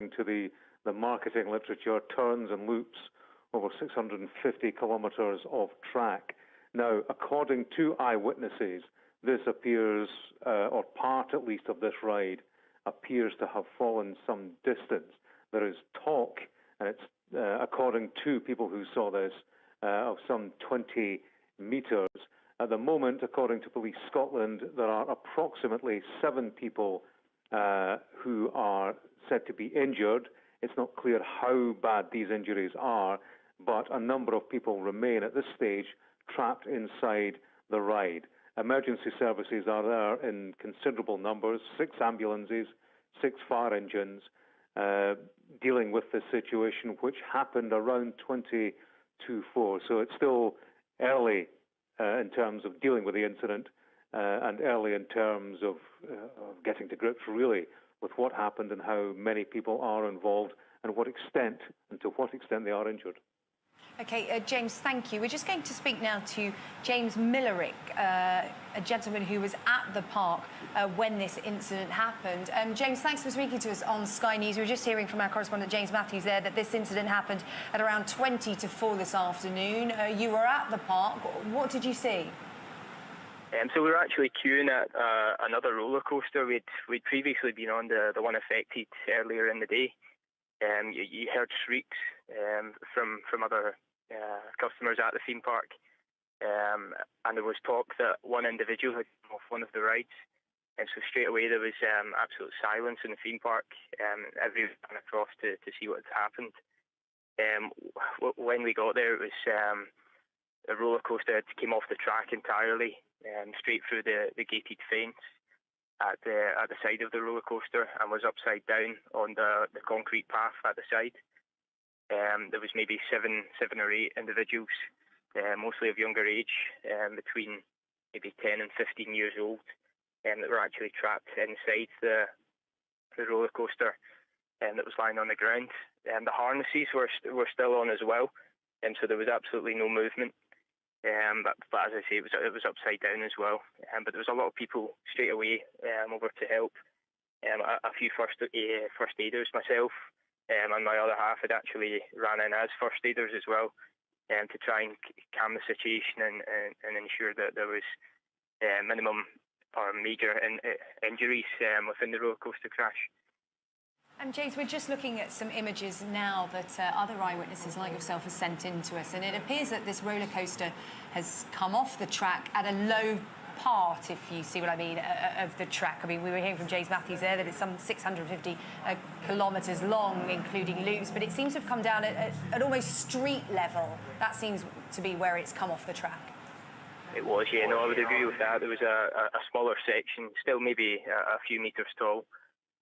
to the marketing literature, turns and loops over 650 kilometres of track. Now, according to eyewitnesses, this appears, or part at least of this ride, appears to have fallen some distance. There is talk, and it's according to people who saw this, of some 20 metres. At the moment, according to Police Scotland, there are approximately 7 people who are said to be injured. It's not clear how bad these injuries are, but a number of people remain at this stage trapped inside the ride. Emergency services are there in considerable numbers, 6 ambulances, 6 fire engines, dealing with this situation, which happened around 20 to 4. So it's still early in terms of dealing with the incident and early in terms of getting to grips, really, with what happened and how many people are involved and to what extent they are injured. Okay, James, thank you. We're just going to speak now to James Millerick, a gentleman who was at the park when this incident happened. James, thanks for speaking to us on Sky News. We were just hearing from our correspondent James Matthews there that this incident happened at around 20 to 4 this afternoon. You were at the park. What did you see? So we were actually queuing at another roller coaster. We'd previously been on the one affected earlier in the day. You heard shrieks from other customers at the theme park, and there was talk that one individual had come off one of the rides, and so straight away there was absolute silence in the theme park. Everyone ran across to see what had happened. When we got there, it was a roller coaster that came off the track entirely, straight through the gated fence at the side of the roller coaster, and was upside down on the concrete path at the side. There was maybe seven or eight individuals, mostly of younger age, between maybe 10 and 15 years old, that were actually trapped inside the roller coaster that was lying on the ground. The harnesses were still on as well, so there was absolutely no movement. But as I say, it was upside down as well. But there was a lot of people straight away over to help. A few first aiders, myself, and my other half had actually ran in as first aiders as well, to try and calm the situation and ensure that there was minimum or major injuries within the roller coaster crash. James, we're just looking at some images now that other eyewitnesses like yourself have sent in to us, and it appears that this roller coaster has come off the track at a low part, if you see what I mean, of the track. I mean, we were hearing from James Matthews there that it's some 650 kilometres long, including loops, but it seems to have come down at almost street level. That seems to be where it's come off the track. It was, yeah, no, I would agree with that. There was a smaller section, still maybe a few metres tall,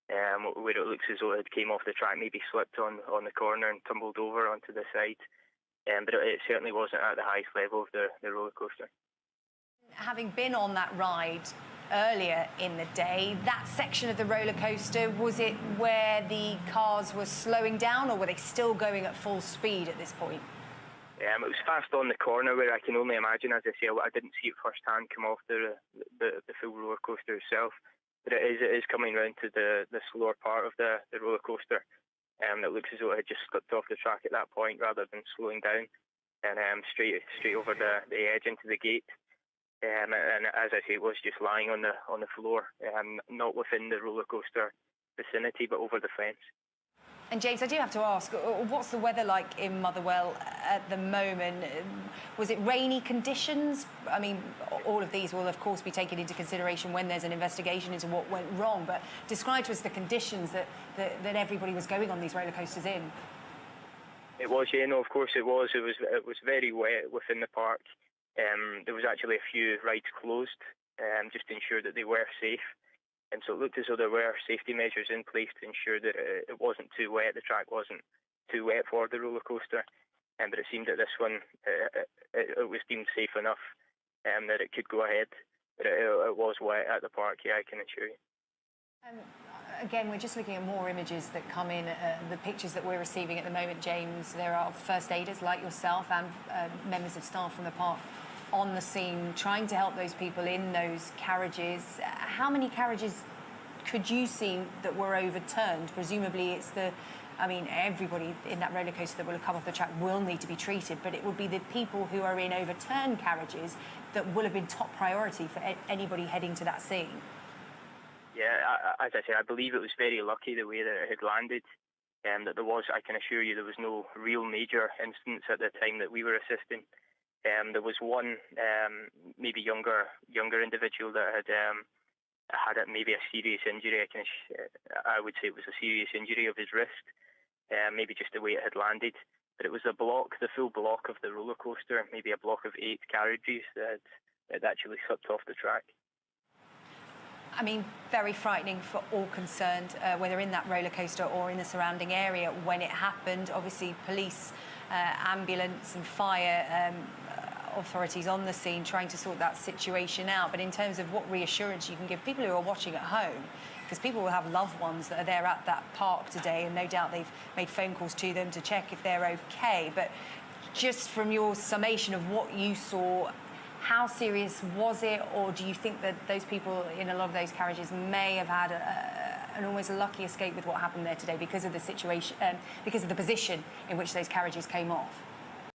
where it looks as though it came off the track, maybe slipped on the corner and tumbled over onto the side. But it certainly wasn't at the highest level of the roller coaster. Having been on that ride earlier in the day, that section of the roller coaster, was it where the cars were slowing down, or were they still going at full speed at this point? It was fast on the corner, where I can only imagine, as I say, I didn't see it firsthand come off the full roller coaster itself. But it is coming round to the slower part of the roller coaster. It looks as though it had just slipped off the track at that point rather than slowing down, and straight over the edge into the gate. And as I say, it was just lying on the floor, not within the roller coaster vicinity, but over the fence. And James, I do have to ask, what's the weather like in Motherwell at the moment? Was it rainy conditions? I mean, all of these will, of course, be taken into consideration when there's an investigation into what went wrong, but describe to us the conditions that everybody was going on these roller coasters in. It was, yeah, no, of course it was. It was very wet within the park. There was actually a few rides closed, just to ensure that they were safe. And so it looked as though there were safety measures in place to ensure that it wasn't too wet, the track wasn't too wet for the roller coaster. But it seemed that this one, it was deemed safe enough that it could go ahead. But it was wet at the park, yeah, I can assure you. Again, we're just looking at more images that come in, the pictures that we're receiving at the moment, James. There are first aiders like yourself and members of staff from the park on the scene, trying to help those people in those carriages. How many carriages could you see that were overturned? Presumably it's everybody in that roller coaster that will have come off the track will need to be treated, but it would be the people who are in overturned carriages that will have been top priority for anybody heading to that scene. Yeah, as I say, I believe it was very lucky the way that it had landed. That there was, I can assure you, there was no real major incidents at the time that we were assisting. There was one maybe younger individual that had maybe a serious injury. I would say it was a serious injury of his wrist, maybe just the way it had landed. But it was the full block of the roller coaster, maybe a block of 8 carriages that had actually slipped off the track. I mean, very frightening for all concerned, whether in that roller coaster or in the surrounding area when it happened. Obviously, police, ambulance and fire authorities on the scene trying to sort that situation out. But in terms of what reassurance you can give people who are watching at home, because people will have loved ones that are there at that park today, and no doubt they've made phone calls to them to check if they're okay. But just from your summation of what you saw, how serious was it, or do you think that those people in a lot of those carriages may have had an almost lucky escape with what happened there today because of the situation, because of the position in which those carriages came off?